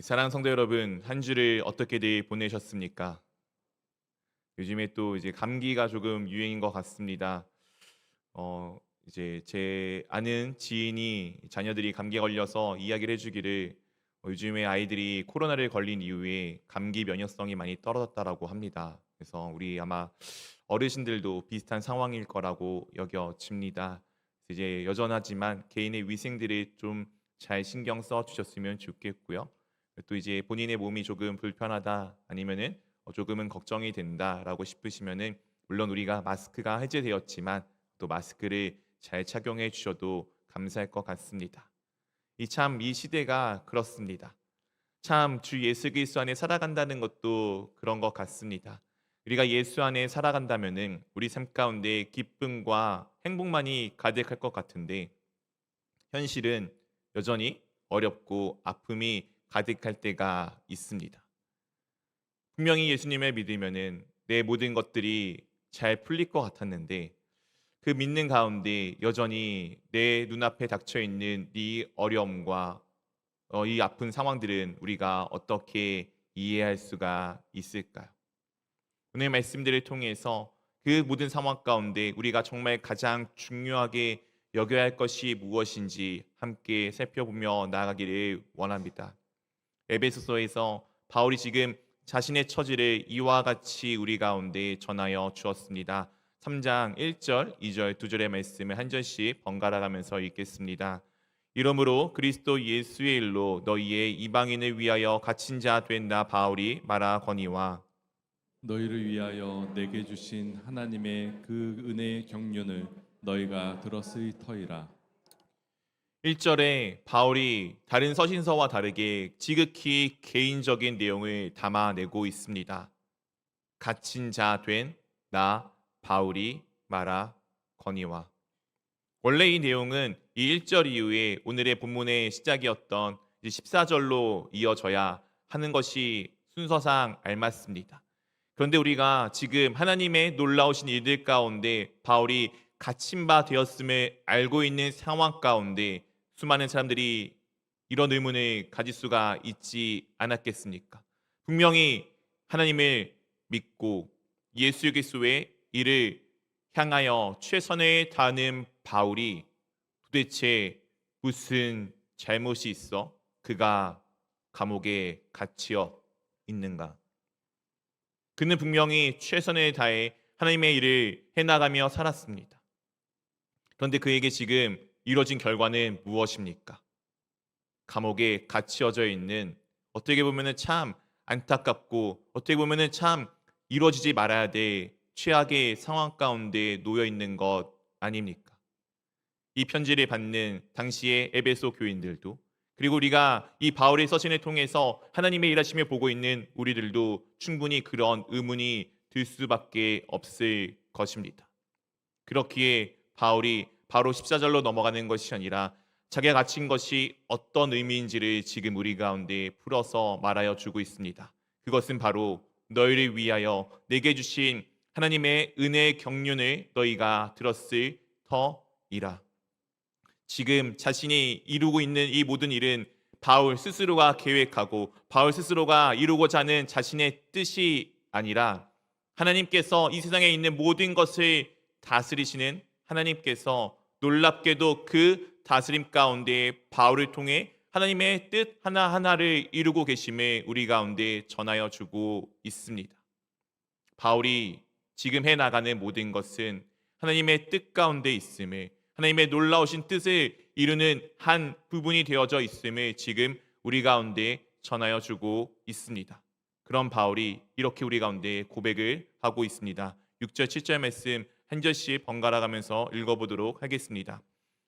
사랑하는 성도 여러분, 한 주를 어떻게들 보내셨습니까? 요즘에 또 이제 감기가 조금 유행인 것 같습니다. 어, 이제 제 아는 지인이 자녀들이 감기에 걸려서 이야기를 해주기를 요즘에 아이들이 코로나를 걸린 이후에 감기 면역성이 많이 떨어졌다라고 합니다. 그래서 우리 아마 어르신들도 비슷한 상황일 거라고 여겨집니다. 이제 여전하지만 개인의 위생들을 좀 잘 신경 써 주셨으면 좋겠고요. 또 이제 본인의 몸이 조금 불편하다 아니면은 조금은 걱정이 된다라고 싶으시면은 물론 우리가 마스크가 해제되었지만 또 마스크를 잘 착용해 주셔도 감사할 것 같습니다. 이 시대가 그렇습니다. 참 주 예수 그리스도 안에 살아간다는 것도 그런 것 같습니다. 우리가 예수 안에 살아간다면은 우리 삶 가운데 기쁨과 행복만이 가득할 것 같은데 현실은 여전히 어렵고 아픔이 가득할 때가 있습니다. 분명히 예수님을 믿으면은 내 모든 것들이 잘 풀릴 것 같았는데 그 믿는 가운데 여전히 내 눈앞에 닥쳐 있는 이 어려움과 이 아픈 상황들은 우리가 어떻게 이해할 수가 있을까요? 오늘 말씀들을 통해서 그 모든 상황 가운데 우리가 정말 가장 중요하게 여겨야 할 것이 무엇인지 함께 살펴보며 나아가기를 원합니다. 에베소서에서 바울이 지금 자신의 처지를 이와 같이 우리 가운데 전하여 주었습니다. 3장 1절, 2절, 2절의 말씀을 한 절씩 번갈아 가면서 읽겠습니다. 이러므로 그리스도 예수의 일로 너희의 이방인을 위하여 갇힌 자 된 나 바울이 말하거니와 너희를 위하여 내게 주신 하나님의 그 은혜의 경륜을 너희가 들었을 터이라. 1절에 바울이 다른 서신서와 다르게 지극히 개인적인 내용을 담아내고 있습니다. 갇힌 자 된 나 바울이 말하거니와 원래 이 내용은 이 1절 이후에 오늘의 본문의 시작이었던 14절로 이어져야 하는 것이 순서상 알맞습니다. 그런데 우리가 지금 하나님의 놀라우신 일들 가운데 바울이 갇힌 바 되었음을 알고 있는 상황 가운데 수많은 사람들이 이런 의문을 가질 수가 있지 않았겠습니까? 분명히 하나님을 믿고 예수 그리스도의 일을 향하여 최선을 다하는 바울이 도대체 무슨 잘못이 있어 그가 감옥에 갇혀 있는가? 그는 분명히 최선을 다해 하나님의 일을 해나가며 살았습니다. 그런데 그에게 지금 이뤄진 결과는 무엇입니까? 감옥에 갇혀져 있는 어떻게 보면은 참 안타깝고 어떻게 보면은 참 이루어지지 말아야 될 최악의 상황 가운데 놓여 있는 것 아닙니까? 이 편지를 받는 당시의 에베소 교인들도 그리고 우리가 이 바울의 서신을 통해서 하나님의 일하심을 보고 있는 우리들도 충분히 그런 의문이 들 수밖에 없을 것입니다. 그렇기에 바울이 바로 14절로 넘어가는 것이 아니라 자기가 갇힌 것이 어떤 의미인지를 지금 우리 가운데 풀어서 말하여 주고 있습니다. 그것은 바로 너희를 위하여 내게 주신 하나님의 은혜의 경륜을 너희가 들었을 터이라. 지금 자신이 이루고 있는 이 모든 일은 바울 스스로가 계획하고 바울 스스로가 이루고자 하는 자신의 뜻이 아니라 하나님께서 이 세상에 있는 모든 것을 다스리시는 하나님께서 놀랍게도 그 다스림 가운데 바울을 통해 하나님의 뜻 하나하나를 이루고 계심을 우리 가운데 전하여 주고 있습니다. 바울이 지금 해 나가는 모든 것은 하나님의 뜻 가운데 있음을 하나님의 놀라우신 뜻을 이루는 한 부분이 되어져 있음을 지금 우리 가운데 전하여 주고 있습니다. 그런 바울이 이렇게 우리 가운데 고백을 하고 있습니다. 6절 7절 말씀 한 절씩 번갈아 가면서 읽어보도록 하겠습니다.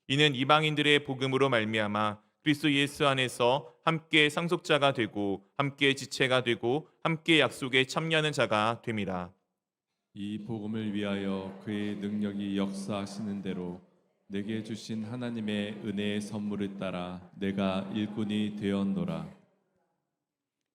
이는 이방인들의 복음으로 말미암아 그리스도 예수 안에서 함께 상속자가 되고 함께 지체가 되고 함께 약속에 참여하는 자가 됨이라. 이 복음을 위하여 그의 능력이 역사하시는 대로 내게 주신 하나님의 은혜의 선물을 따라 내가 일꾼이 되었노라.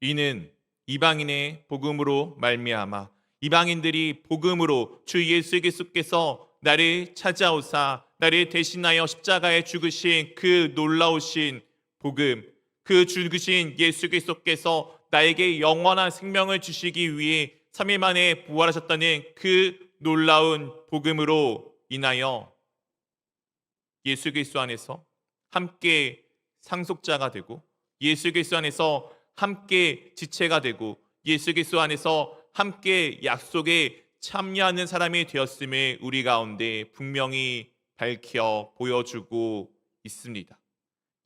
이는 이방인의 복음으로 말미암아 이방인들이 복음으로 주 예수 그리스도께서 나를 찾아오사 나를 대신하여 십자가에 죽으신 그 놀라우신 복음 그 죽으신 예수 그리스도께서 나에게 영원한 생명을 주시기 위해 3일 만에 부활하셨다는 그 놀라운 복음으로 인하여 예수 그리스도 안에서 함께 상속자가 되고 예수 그리스도 안에서 함께 지체가 되고 예수 그리스도 안에서 함께 약속에 참여하는 사람이 되었음을 우리 가운데 분명히 밝혀 보여주고 있습니다.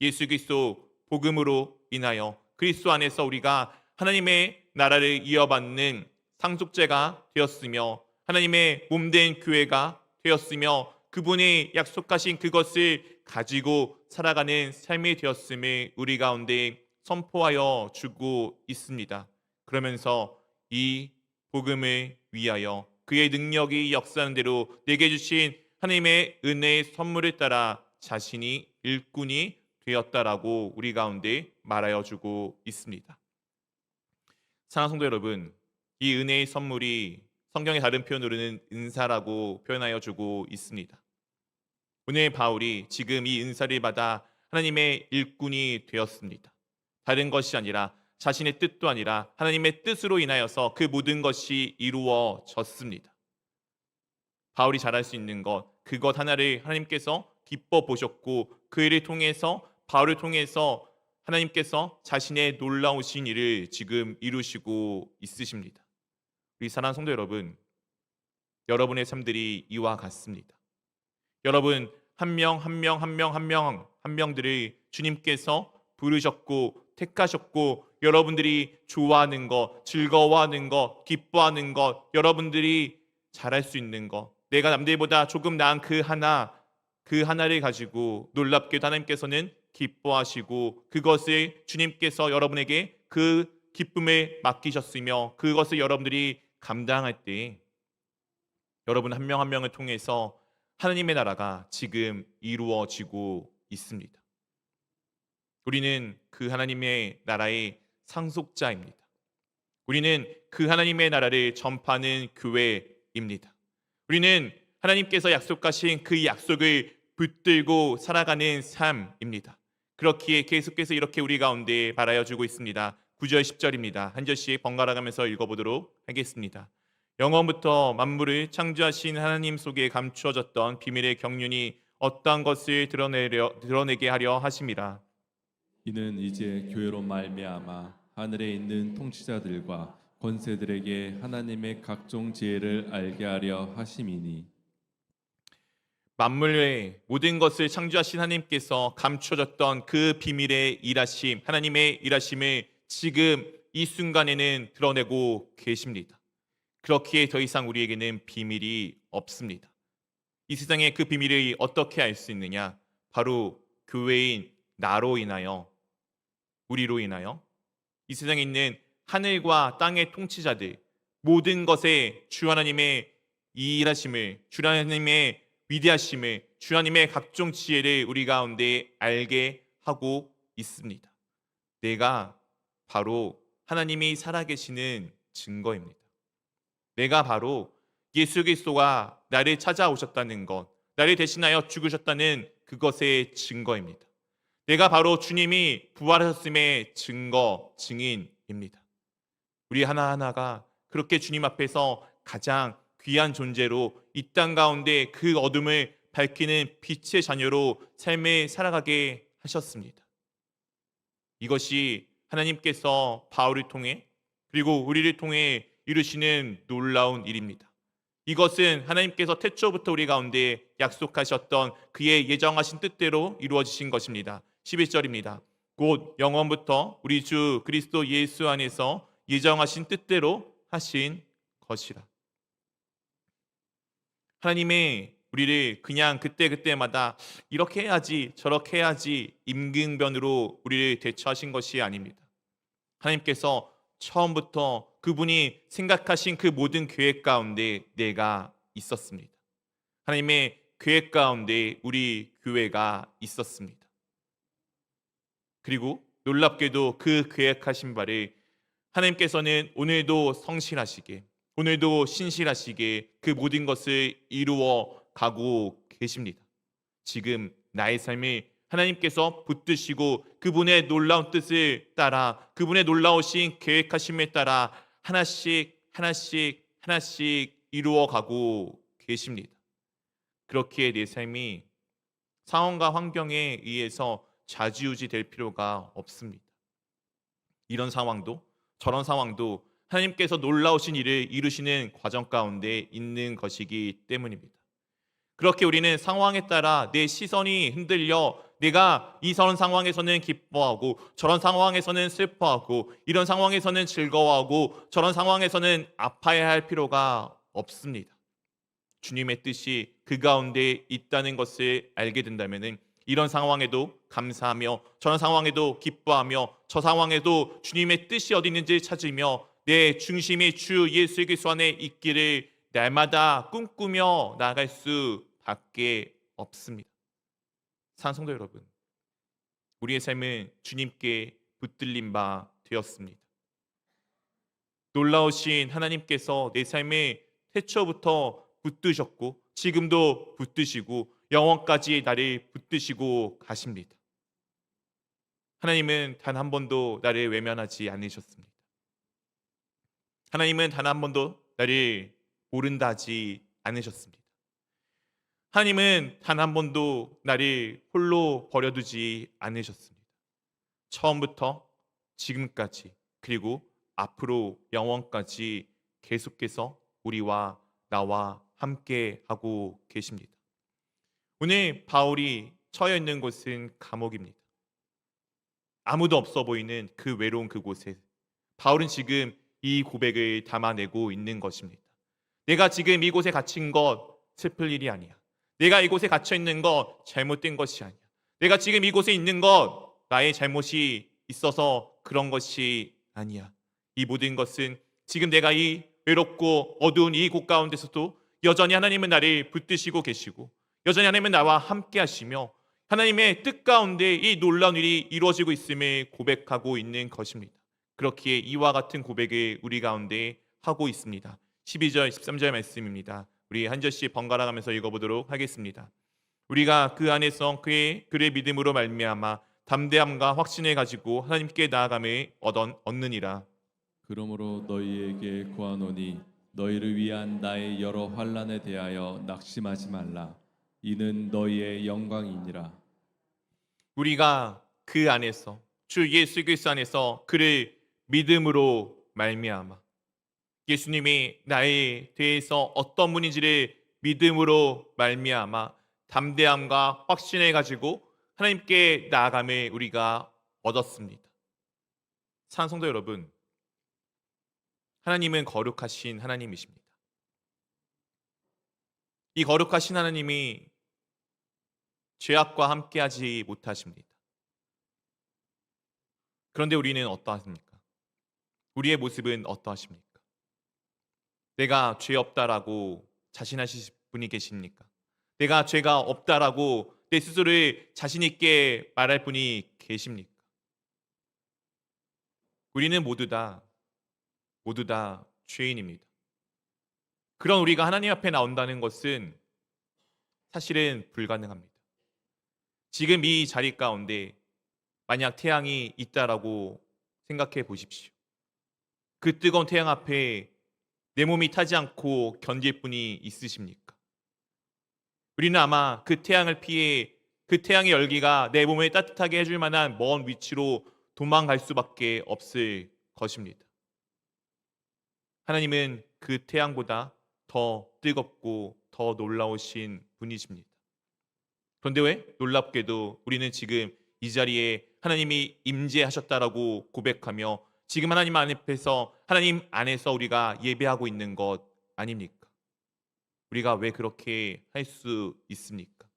예수 그리스도 복음으로 인하여 그리스도 안에서 우리가 하나님의 나라를 이어받는 상속자가 되었으며 하나님의 몸된 교회가 되었으며 그분이 약속하신 그것을 가지고 살아가는 삶이 되었음을 우리 가운데 선포하여 주고 있습니다. 그러면서 이 복음을 위하여 그의 능력이 역사하는 대로 내게 주신 하나님의 은혜의 선물을 따라 자신이 일꾼이 되었다라고 우리 가운데 말하여 주고 있습니다. 사랑하는 성도 여러분, 이 은혜의 선물이 성경의 다른 표현으로는 은사라고 표현하여 주고 있습니다. 오늘 바울이 지금 이 은사를 받아 하나님의 일꾼이 되었습니다. 다른 것이 아니라 자신의 뜻도 아니라 하나님의 뜻으로 인하여서 그 모든 것이 이루어졌습니다. 바울이 잘할 수 있는 것, 그것 하나를 하나님께서 기뻐 보셨고 그 일을 통해서 바울을 통해서 하나님께서 자신의 놀라우신 일을 지금 이루시고 있으십니다. 우리 사랑하는 성도 여러분, 여러분의 삶들이 이와 같습니다. 여러분 한 명 한 명 한 명 한 명 한 명들을 주님께서 부르셨고 택하셨고 여러분들이 좋아하는 것, 즐거워하는 것, 기뻐하는 것, 여러분들이 잘할 수 있는 것, 내가 남들보다 조금 나은 그 하나를 가지고 놀랍게도 하나님께서는 기뻐하시고 그것을 주님께서 여러분에게 그 기쁨을 맡기셨으며 그것을 여러분들이 감당할 때 여러분 한 명 한 명을 통해서 하나님의 나라가 지금 이루어지고 있습니다. 우리는 그 하나님의 나라의 상속자입니다. 우리는 그 하나님의 나라를 전파하는 교회입니다. 우리는 하나님께서 약속하신 그 약속을 붙들고 살아가는 삶입니다. 그렇기에 계속해서 이렇게 우리 가운데 말하여 주고 있습니다. 9절 10절입니다. 한 절씩 번갈아 가면서 읽어보도록 하겠습니다. 영원부터 만물을 창조하신 하나님 속에 감추어졌던 비밀의 경륜이 어떠한 것을 드러내게 하려 하심이라. 이는 이제 교회로 말미암아 하늘에 있는 통치자들과 권세들에게 하나님의 각종 지혜를 알게 하려 하심이니. 만물의 모든 것을 창조하신 하나님께서 감춰졌던 그 비밀의 일하심, 하나님의 일하심을 지금 이 순간에는 드러내고 계십니다. 그렇기에 더 이상 우리에게는 비밀이 없습니다. 이 세상에 그 비밀을 어떻게 알 수 있느냐? 바로 교회인 나로 인하여, 우리로 인하여 이 세상에 있는 하늘과 땅의 통치자들, 모든 것에 주 하나님의 이 일하심을, 주 하나님의 위대하심을, 주 하나님의 각종 지혜를 우리 가운데 알게 하고 있습니다. 내가 바로 하나님이 살아계시는 증거입니다. 내가 바로 예수 그리스도가 나를 찾아오셨다는 것, 나를 대신하여 죽으셨다는 그것의 증거입니다. 내가 바로 주님이 부활하셨음의 증거, 증인입니다. 우리 하나하나가 그렇게 주님 앞에서 가장 귀한 존재로 이 땅 가운데 그 어둠을 밝히는 빛의 자녀로 삶을 살아가게 하셨습니다. 이것이 하나님께서 바울을 통해 그리고 우리를 통해 이루시는 놀라운 일입니다. 이것은 하나님께서 태초부터 우리 가운데 약속하셨던 그의 예정하신 뜻대로 이루어지신 것입니다. 11절입니다. 곧 영원부터 우리 주 그리스도 예수 안에서 예정하신 뜻대로 하신 것이라. 하나님의 우리를 그냥 그때그때마다 이렇게 해야지 저렇게 해야지 임금변으로 우리를 대처하신 것이 아닙니다. 하나님께서 처음부터 그분이 생각하신 그 모든 계획 가운데 내가 있었습니다. 하나님의 계획 가운데 우리 교회가 있었습니다. 그리고 놀랍게도 그 계획하신 바를 하나님께서는 오늘도 성실하시게, 오늘도 신실하시게 그 모든 것을 이루어 가고 계십니다. 지금 나의 삶을 하나님께서 붙드시고 그분의 놀라운 뜻을 따라 그분의 놀라우신 계획하심에 따라 하나씩 하나씩 하나씩 이루어가고 계십니다. 그렇기에 내 삶이 상황과 환경에 의해서 좌지우지 될 필요가 없습니다. 이런 상황도 저런 상황도 하나님께서 놀라우신 일을 이루시는 과정 가운데 있는 것이기 때문입니다. 그렇게 우리는 상황에 따라 내 시선이 흔들려 내가 이런 상황에서는 기뻐하고 저런 상황에서는 슬퍼하고 이런 상황에서는 즐거워하고 저런 상황에서는 아파야 할 필요가 없습니다. 주님의 뜻이 그 가운데 있다는 것을 알게 된다면 이런 상황에도 감사하며 저런 상황에도 기뻐하며 저 상황에도 주님의 뜻이 어디 있는지 찾으며 내 중심이 주 예수 그리스도 안에 있기를 날마다 꿈꾸며 나아갈 수밖에 없습니다. 사랑하는 성도 여러분, 우리의 삶은 주님께 붙들린 바 되었습니다. 놀라우신 하나님께서 내 삶에 태초부터 붙드셨고 지금도 붙드시고 영원까지 나를 붙드시고 가십니다. 하나님은 단 한 번도 나를 외면하지 않으셨습니다. 하나님은 단 한 번도 나를 모른다 하지 않으셨습니다. 하나님은 단 한 번도 나를 홀로 버려두지 않으셨습니다. 처음부터 지금까지 그리고 앞으로 영원까지 계속해서 우리와 나와 함께 하고 계십니다. 오늘 바울이 처해 있는 곳은 감옥입니다. 아무도 없어 보이는 그 외로운 그곳에 바울은 지금 이 고백을 담아내고 있는 것입니다. 내가 지금 이곳에 갇힌 것 슬플 일이 아니야. 내가 이곳에 갇혀 있는 것 잘못된 것이 아니야. 내가 지금 이곳에 있는 것 나의 잘못이 있어서 그런 것이 아니야. 이 모든 것은 지금 내가 이 외롭고 어두운 이 곳 가운데서도 여전히 하나님은 나를 붙드시고 계시고 여전히 하나님은 나와 함께 하시며 하나님의 뜻 가운데 이 놀라운 일이 이루어지고 있음을 고백하고 있는 것입니다. 그렇기에 이와 같은 고백을 우리 가운데 하고 있습니다. 12절 13절 말씀입니다. 우리 한 절씩 번갈아 가면서 읽어보도록 하겠습니다. 우리가 그 안에서 그의 믿음으로 말미암아 담대함과 확신을 가지고 하나님께 나아감을 얻느니라. 그러므로 너희에게 구하노니 너희를 위한 나의 여러 환난에 대하여 낙심하지 말라. 이는 너희의 영광이니라. 우리가 그 안에서 주 예수 그리스도 안에서 그를 믿음으로 말미암아 예수님이 나에 대해서 어떤 분인지를 믿음으로 말미암아 담대함과 확신을 가지고 하나님께 나아감을 우리가 얻었습니다. 사랑하는 성도 여러분, 하나님은 거룩하신 하나님이십니다. 이 거룩하신 하나님이 죄악과 함께하지 못하십니다. 그런데 우리는 어떠하십니까? 우리의 모습은 어떠하십니까? 내가 죄 없다라고 자신하실 분이 계십니까? 내가 죄가 없다라고 내 스스로를 자신 있게 말할 분이 계십니까? 우리는 모두 다 죄인입니다. 그런 우리가 하나님 앞에 나온다는 것은 사실은 불가능합니다. 지금 이 자리 가운데 만약 태양이 있다라고 생각해 보십시오. 그 뜨거운 태양 앞에 내 몸이 타지 않고 견딜 분이 있으십니까? 우리는 아마 그 태양을 피해 그 태양의 열기가 내 몸을 따뜻하게 해줄 만한 먼 위치로 도망갈 수밖에 없을 것입니다. 하나님은 그 태양보다 더 뜨겁고 더 놀라우신 분이십니다. 그런데 왜 놀랍게도 우리는 지금 이 자리에 하나님이 임재하셨다라고 고백하며 지금 하나님 앞에서 하나님 안에서 우리가 예배하고 있는 것 아닙니까? 우리가 왜 그렇게 할 수 있습니까?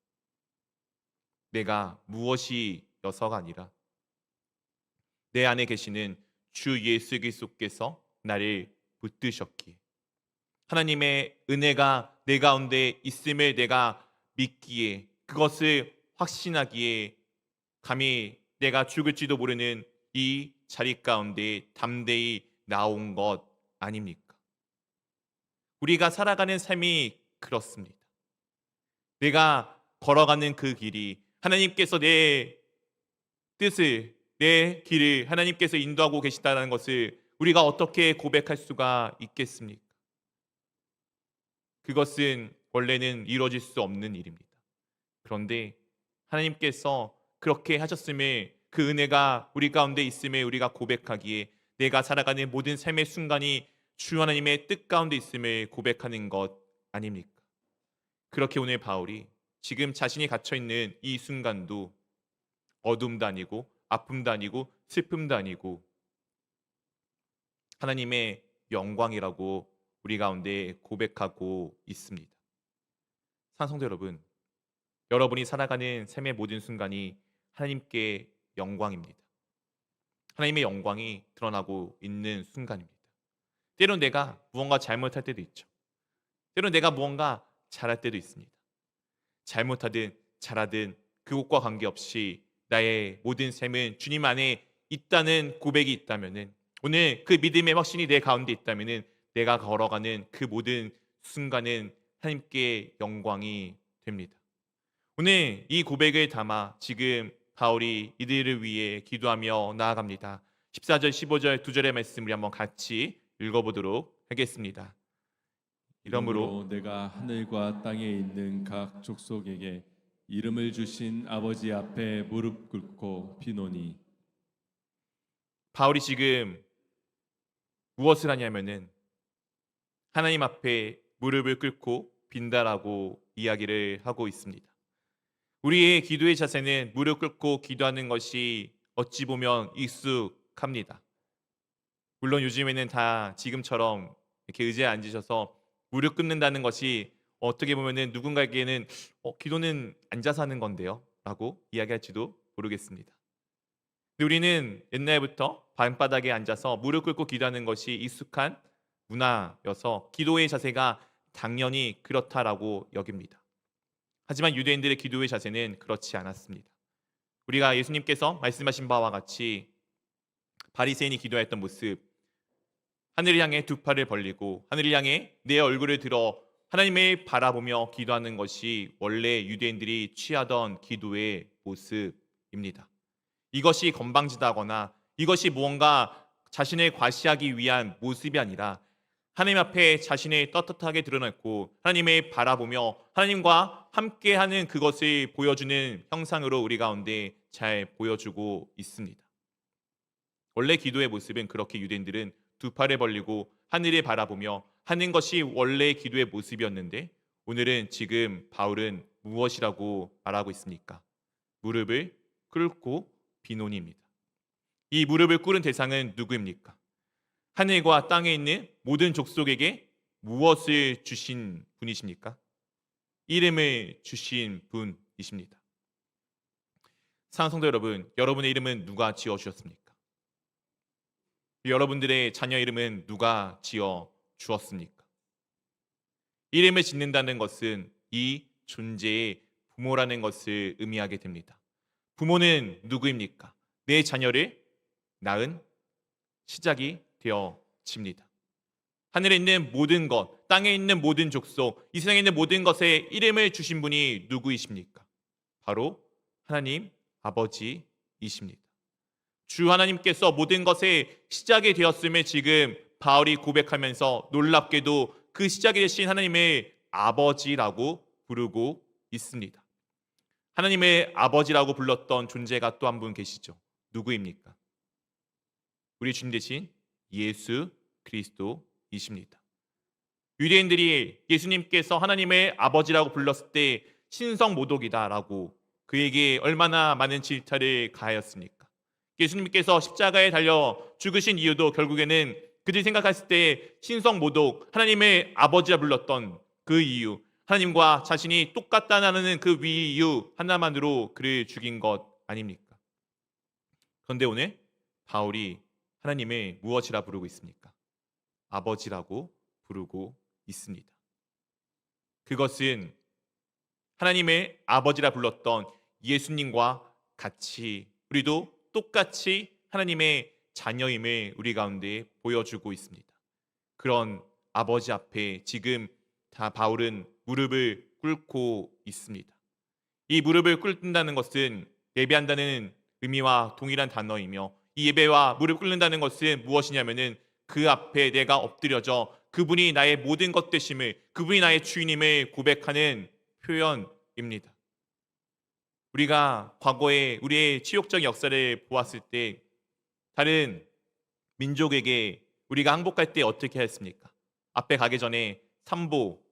내가 무엇이어서가 아니라 내 안에 계시는 주 예수 그리스도께서 나를 붙드셨기에 하나님의 은혜가 내 가운데 있음을 내가 믿기에 그것을 확신하기에 감히 내가 죽을지도 모르는 이 자리 가운데 담대히 나온 것 아닙니까? 우리가 살아가는 삶이 그렇습니다. 내가 걸어가는 그 길이 하나님께서 내 뜻을, 내 길을 하나님께서 인도하고 계시다는 것을 우리가 어떻게 고백할 수가 있겠습니까? 그것은 원래는 이루어질 수 없는 일입니다. 그런데 하나님께서 그렇게 하셨음을, 그 은혜가 우리 가운데 있음을 우리가 고백하기에 내가 살아가는 모든 삶의 순간이 주 하나님의 뜻 가운데 있음을 고백하는 것 아닙니까? 그렇게 오늘 바울이 지금 자신이 갇혀 있는 이 순간도 어둠도 아니고 아픔도 아니고 슬픔도 아니고 하나님의 영광이라고 우리 가운데 고백하고 있습니다. 사랑성도 여러분, 여러분이 살아가는 삶의 모든 순간이 하나님께 영광입니다. 하나님의 영광이 드러나고 있는 순간입니다. 때론 내가 무언가 잘못할 때도 있죠. 때론 내가 무언가 잘할 때도 있습니다. 잘못하든 잘하든 그것과 관계없이 나의 모든 삶은 주님 안에 있다는 고백이 있다면은, 오늘 그 믿음의 확신이 내 가운데 있다면은 내가 걸어가는 그 모든 순간은 하나님께 영광이 됩니다. 오늘 이 고백을 담아 지금 바울이 이들을 위해 기도하며 나아갑니다. 14절 15절 두 절의 말씀 우리 한번 같이 읽어보도록 하겠습니다. 이러므로 이러므로 내가 하늘과 땅에 있는 각 족속에게 이름을 주신 아버지 앞에 무릎 꿇고 비노니. 바울이 지금 무엇을 하냐면은 하나님 앞에 무릎을 꿇고 빈다라고 이야기를 하고 있습니다. 우리의 기도의 자세는 무릎 꿇고 기도하는 것이 어찌 보면 익숙합니다. 물론 요즘에는 다 지금처럼 이렇게 의자에 앉으셔서 무릎 꿇는다는 것이 어떻게 보면은 누군가에게는 기도는 앉아서 하는 건데요 라고 이야기할지도 모르겠습니다. 근데 우리는 옛날부터 방바닥에 앉아서 무릎 꿇고 기도하는 것이 익숙한 문화여서 기도의 자세가 당연히 그렇다라고 여깁니다. 하지만 유대인들의 기도의 자세는 그렇지 않았습니다. 우리가 예수님께서 말씀하신 바와 같이 바리새인이 기도했던 모습, 하늘을 향해 두 팔을 벌리고 하늘을 향해 내 얼굴을 들어 하나님을 바라보며 기도하는 것이 원래 유대인들이 취하던 기도의 모습입니다. 이것이 건방지다거나 이것이 무언가 자신을 과시하기 위한 모습이 아니라 하나님 앞에 자신을 떳떳하게 드러냈고 하나님을 바라보며 하나님과 함께하는 그것을 보여주는 형상으로 우리 가운데 잘 보여주고 있습니다. 원래 기도의 모습은 그렇게 유대인들은 두 팔을 벌리고 하늘을 바라보며 하는 것이 원래 기도의 모습이었는데, 오늘은 지금 바울은 무엇이라고 말하고 있습니까? 무릎을 꿇고 비노니입니다. 이 무릎을 꿇은 대상은 누구입니까? 하늘과 땅에 있는 모든 족속에게 무엇을 주신 분이십니까? 이름을 주신 분이십니다. 사랑하는 성도 여러분, 여러분의 이름은 누가 지어주셨습니까? 여러분들의 자녀 이름은 누가 지어 주었습니까? 이름을 짓는다는 것은 이 존재의 부모라는 것을 의미하게 됩니다. 부모는 누구입니까? 내 자녀를 낳은 시작이 되어집니다. 하늘에 있는 모든 것, 땅에 있는 모든 족속, 이 세상에 있는 모든 것에 이름을 주신 분이 누구이십니까? 바로 하나님 아버지이십니다. 주 하나님께서 모든 것의 시작이 되었음을 지금 바울이 고백하면서 놀랍게도 그 시작이 되신 하나님의 아버지라고 부르고 있습니다. 하나님의 아버지라고 불렀던 존재가 또 한 분 계시죠. 누구입니까? 우리 주님 대신 예수 그리스도이십니다. 유대인들이 예수님께서 하나님의 아버지라고 불렀을 때 신성모독이다라고 그에게 얼마나 많은 질타를 가하였습니까? 예수님께서 십자가에 달려 죽으신 이유도 결국에는 그들이 생각했을 때 신성모독, 하나님의 아버지라 불렀던 그 이유, 하나님과 자신이 똑같다는 그 이유 하나만으로 그를 죽인 것 아닙니까? 그런데 오늘 바울이 하나님을 무엇이라 부르고 있습니까? 아버지라고 부르고 있습니다. 그것은 하나님의 아버지라 불렀던 예수님과 같이 우리도 똑같이 하나님의 자녀임을 우리 가운데 보여주고 있습니다. 그런 아버지 앞에 지금 다 바울은 무릎을 꿇고 있습니다. 이 무릎을 꿇는다는 것은 예배한다는 의미와 동일한 단어이며 이 예배와 무릎 꿇는다는 것은 무엇이냐면은 그 앞에 내가 엎드려져 그분이 나의 모든 것 되심을, 그분이 나의 주인임을 고백하는 표현입니다. 우리가 과거에 우리의 치욕적 역사를 보았을 때 다른 민족에게 우리가 항복할 때 어떻게 했습니까? 앞에 가기 전에 삼보,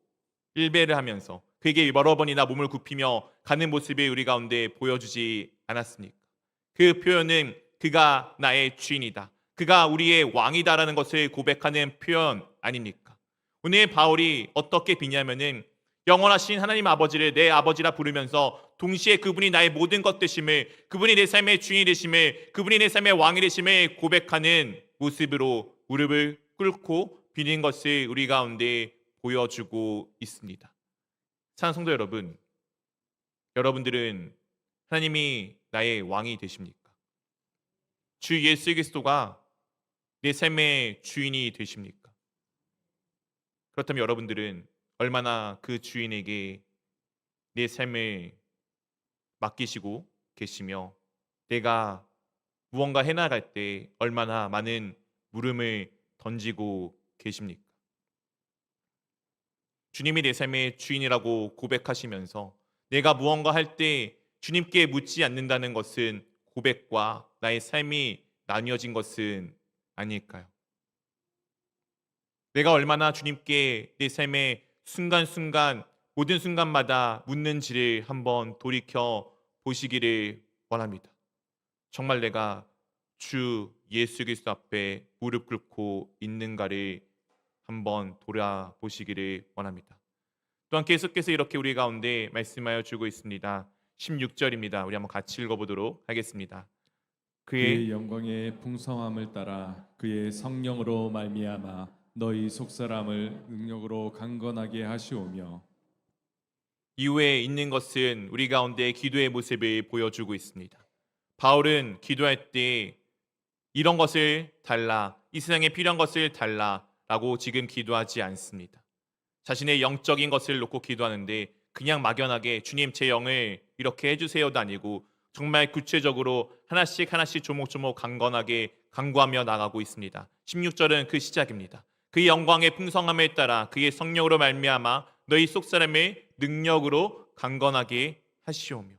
일배를 하면서 그에게 여러 번이나 몸을 굽히며 가는 모습을 우리 가운데 보여주지 않았습니까? 그 표현은 그가 나의 주인이다, 그가 우리의 왕이다라는 것을 고백하는 표현 아닙니까? 오늘 바울이 어떻게 비냐면은 영원하신 하나님 아버지를 내 아버지라 부르면서 동시에 그분이 나의 모든 것 되심을, 그분이 내 삶의 주인이 되심을, 그분이 내 삶의 왕이 되심을 고백하는 모습으로 무릎을 꿇고 비는 것을 우리 가운데 보여주고 있습니다. 사랑하는 성도 여러분, 여러분들은 하나님이 나의 왕이 되십니까? 주 예수 그리스도가 내 삶의 주인이 되십니까? 그렇다면 여러분들은 얼마나 그 주인에게 내 삶을 맡기시고 계시며 내가 무언가 해나갈 때 얼마나 많은 물음을 던지고 계십니까? 주님이 내 삶의 주인이라고 고백하시면서 내가 무언가 할 때 주님께 묻지 않는다는 것은 고백과 나의 삶이 나뉘어진 것은 아닐까요? 내가 얼마나 주님께 내 삶의 순간순간 모든 순간마다 묻는지를 한번 돌이켜 보시기를 원합니다. 정말 내가 주 예수 그리스도 앞에 무릎 꿇고 있는가를 한번 돌아보시기를 원합니다. 또한 계속해서 이렇게 우리 가운데 말씀하여 주고 있습니다. 16절입니다. 우리 한번 같이 읽어보도록 하겠습니다. 그의 그의 영광의 풍성함을 따라 그의 성령으로 말미암아 너희 속사람을 능력으로 강건하게 하시오며. 이후에 있는 것은 우리 가운데 기도의 모습을 보여주고 있습니다. 바울은 기도할 때 이런 것을 달라, 이 세상에 필요한 것을 달라라고 지금 기도하지 않습니다. 자신의 영적인 것을 놓고 기도하는데 그냥 막연하게 주님 제 영을 이렇게 해주세요도 아니고 정말 구체적으로 하나씩 하나씩 조목조목 강건하게 간구하며 나가고 있습니다. 16절은 그 시작입니다. 그의 영광의 풍성함에 따라 그의 성령으로 말미암아 너희 속사람의 능력으로 강건하게 하시오며.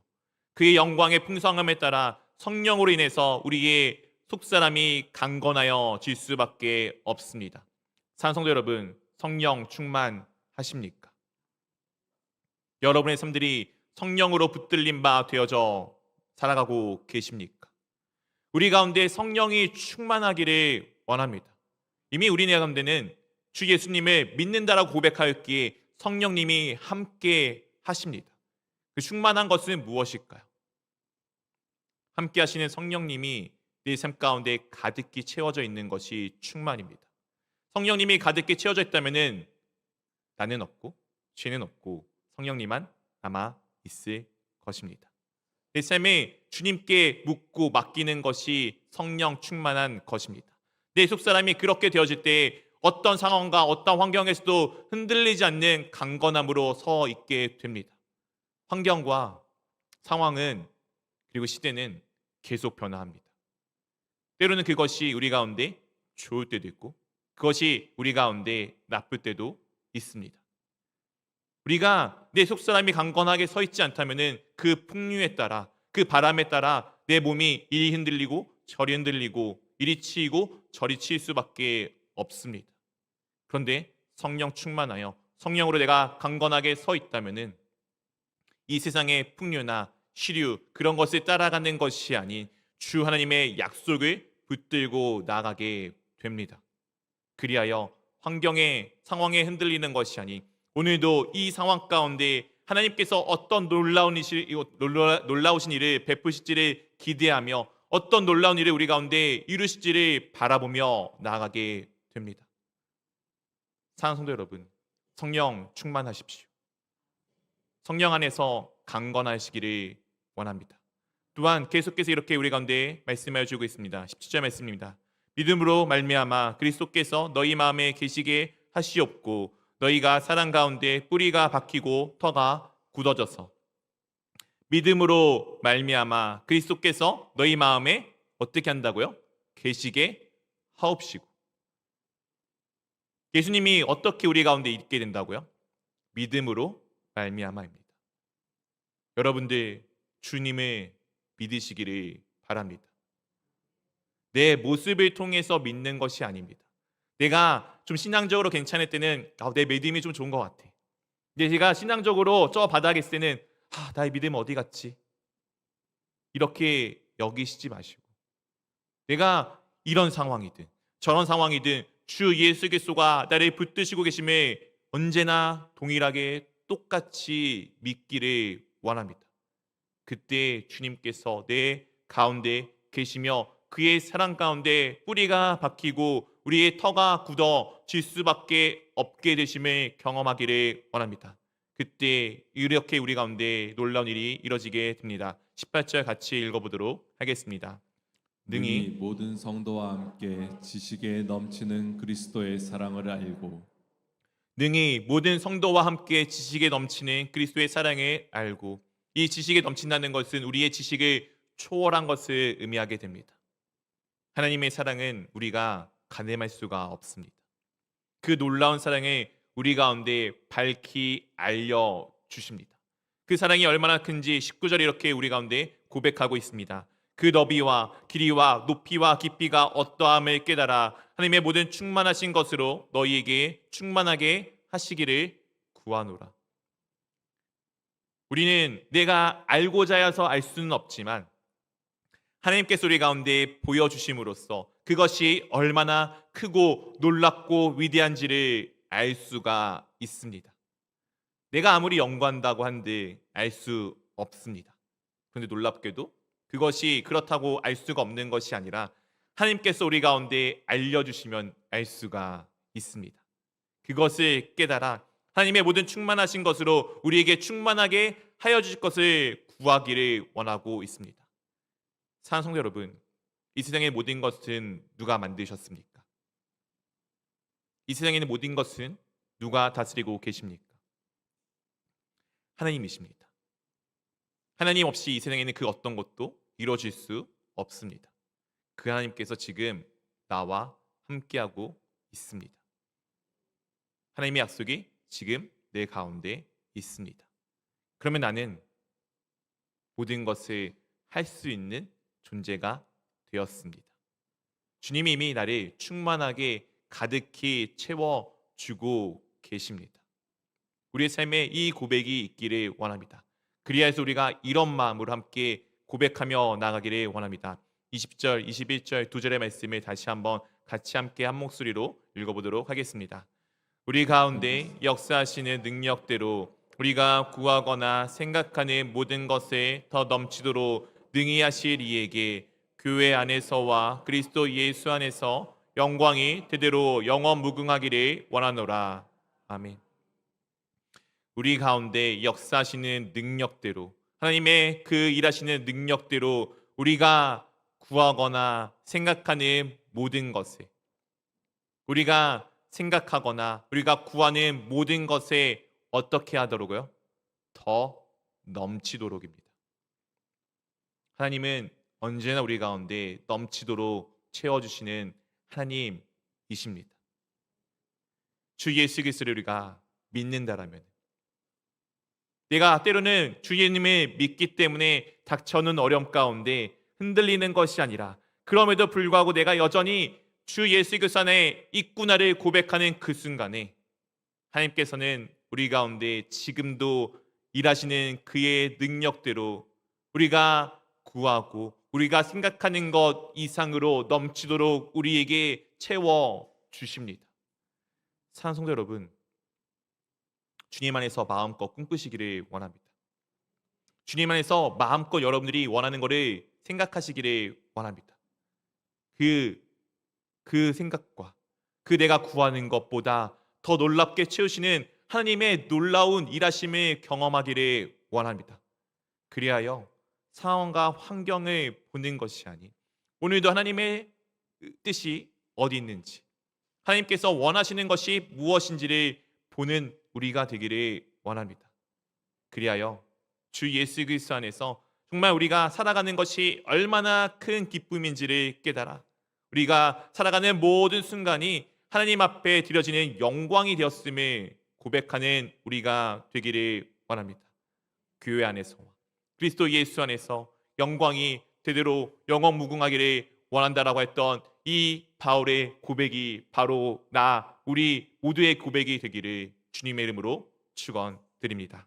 그의 영광의 풍성함에 따라 성령으로 인해서 우리의 속사람이 강건하여 질 수밖에 없습니다. 사랑하는 성도 여러분, 성령 충만하십니까? 여러분의 삶들이 성령으로 붙들린 바 되어져 살아가고 계십니까? 우리 가운데 성령이 충만하기를 원합니다. 이미 우리 가운데는 주 예수님을 믿는다라고 고백하였기에 성령님이 함께 하십니다. 그 충만한 것은 무엇일까요? 함께 하시는 성령님이 내 삶 가운데 가득히 채워져 있는 것이 충만입니다. 성령님이 가득히 채워져 있다면 나는 없고 죄는 없고 성령님만 남아 있을 것입니다. 내 삶에 주님께 묻고 맡기는 것이 성령 충만한 것입니다. 내 속사람이 그렇게 되어질 때 어떤 상황과 어떤 환경에서도 흔들리지 않는 강건함으로 서 있게 됩니다. 환경과 상황은 그리고 시대는 계속 변화합니다. 때로는 그것이 우리 가운데 좋을 때도 있고 그것이 우리 가운데 나쁠 때도 있습니다. 우리가 내 속사람이 강건하게 서 있지 않다면 그 풍류에 따라 그 바람에 따라 내 몸이 이리 흔들리고 저리 흔들리고 이리 치이고 저리 치일 수밖에 없습니다. 그런데 성령 충만하여 성령으로 내가 강건하게 서 있다면 이 세상의 풍류나 시류 그런 것을 따라가는 것이 아닌 주 하나님의 약속을 붙들고 나가게 됩니다. 그리하여 환경의 상황에 흔들리는 것이 아닌 오늘도 이 상황 가운데 하나님께서 어떤 놀라우신 일을 베푸실지를 기대하며 어떤 놀라운 일을 우리 가운데 이루실지를 바라보며 나아가게 됩니다. 사랑하는 성도 여러분, 성령 충만하십시오. 성령 안에서 강건하시기를 원합니다. 또한 계속해서 이렇게 우리 가운데 말씀하여 주고 있습니다. 17절 말씀입니다. 믿음으로 말미암아 그리스도께서 너희 마음에 계시게 하시옵고 너희가 사랑 가운데 뿌리가 박히고 터가 굳어져서 믿음으로 말미암아 그리스도께서 너희 마음에 어떻게 한다고요? 계시게 하옵시고. 예수님이 어떻게 우리 가운데 있게 된다고요? 믿음으로 말미암아입니다. 여러분들 주님을 믿으시기를 바랍니다. 내 모습을 통해서 믿는 것이 아닙니다. 내가 좀 신앙적으로 괜찮을 때는 내 믿음이 좀 좋은 것 같아. 근데 제가 신앙적으로 저 바닥에 있을 때는 나의 믿음 어디 갔지? 이렇게 여기시지 마시고, 내가 이런 상황이든 저런 상황이든 주 예수 그리스도가 나를 붙드시고 계심에 언제나 동일하게 똑같이 믿기를 원합니다. 그때 주님께서 내 가운데 계시며 그의 사랑 가운데 뿌리가 박히고 우리의 터가 굳어질 수밖에 없게 되심을 경험하기를 원합니다. 그때 이렇게 우리 가운데 놀라운 일이 이루어지게 됩니다. 18절 같이 읽어보도록 하겠습니다. 능히 능히 모든 성도와 함께 지식에 넘치는 그리스도의 사랑을 알고 모든 성도와 함께 지식에 넘치는 그리스도의 사랑을 알고, 이 지식에 넘친다는 것은 우리의 지식을 초월한 것을 의미하게 됩니다. 하나님의 사랑은 우리가 가늠할 수가 없습니다. 그 놀라운 사랑을 우리 가운데 밝히 알려 주십니다. 그 사랑이 얼마나 큰지 19절에 이렇게 우리 가운데 고백하고 있습니다. 그 너비와 길이와 높이와 깊이가 어떠함을 깨달아 하나님의 모든 충만하신 것으로 너희에게 충만하게 하시기를 구하노라. 우리는 내가 알고자 해서 알 수는 없지만 하나님께서 우리 가운데 보여주심으로써 그것이 얼마나 크고 놀랍고 위대한지를 알 수가 있습니다. 내가 아무리 연구한다고 한들 알 수 없습니다. 그런데 놀랍게도 그것이 그렇다고 알 수가 없는 것이 아니라 하나님께서 우리 가운데 알려주시면 알 수가 있습니다. 그것을 깨달아 하나님의 모든 충만하신 것으로 우리에게 충만하게 하여 주실 것을 구하기를 원하고 있습니다. 사랑하는 성도 여러분, 이 세상의 모든 것은 누가 만드셨습니까? 이 세상에 있는 모든 것은 누가 다스리고 계십니까? 하나님이십니다. 하나님 없이 이 세상에 있는 그 어떤 것도 이루어질 수 없습니다. 그 하나님께서 지금 나와 함께하고 있습니다. 하나님의 약속이 지금 내 가운데 있습니다. 그러면 나는 모든 것을 할 수 있는 존재가 되었습니다. 주님이 이미 나를 충만하게 가득히 채워주고 계십니다. 우리의 삶에 이 고백이 있기를 원합니다. 그리하여서 우리가 이런 마음으로 함께 고백하며 나가기를 원합니다. 20절, 21절 두 절의 말씀을 다시 한번 같이 함께 한 목소리로 읽어보도록 하겠습니다. 우리 가운데 역사하시는 능력대로 우리가 구하거나 생각하는 모든 것에 더 넘치도록 능히 하실 이에게 교회 안에서와 그리스도 예수 안에서 영광이 대대로 영원 무궁하기를 원하노라. 아멘. 우리 가운데 역사하시는 능력대로, 하나님의 그 일하시는 능력대로 우리가 구하거나 생각하는 모든 것에, 우리가 생각하거나 우리가 구하는 모든 것에 어떻게 하도록요? 더 넘치도록입니다. 하나님은 언제나 우리 가운데 넘치도록 채워주시는 하나님이십니다. 주 예수 그리스도를 우리가 믿는다라면, 내가 때로는 주 예수님을 믿기 때문에 닥쳐오는 어려움 가운데 흔들리는 것이 아니라 그럼에도 불구하고 내가 여전히 주 예수 그리스도 안에 있구나를 고백하는 그 순간에 하나님께서는 우리 가운데 지금도 일하시는 그의 능력대로 우리가 구하고 우리가 생각하는 것 이상으로 넘치도록 우리에게 채워 주십니다. 사랑하는 성도 여러분, 주님 안에서 마음껏 꿈꾸시기를 원합니다. 주님 안에서 마음껏 여러분들이 원하는 것을 생각하시기를 원합니다. 그 생각과 그 내가 구하는 것보다 더 놀랍게 채우시는 하나님의 놀라운 일하심을 경험하기를 원합니다. 그리하여 상황과 환경을 보는 것이 아닌 오늘도 하나님의 뜻이 어디 있는지, 하나님께서 원하시는 것이 무엇인지를 보는 우리가 되기를 원합니다. 그리하여 주 예수 그리스도 안에서 정말 우리가 살아가는 것이 얼마나 큰 기쁨인지를 깨달아 우리가 살아가는 모든 순간이 하나님 앞에 드려지는 영광이 되었음을 고백하는 우리가 되기를 원합니다. 교회 안에서 그리스도 예수 안에서 영광이 제대로 영원 무궁하기를 원한다라고 했던 이 바울의 고백이 바로 우리 모두의 고백이 되기를 주님의 이름으로 축원드립니다.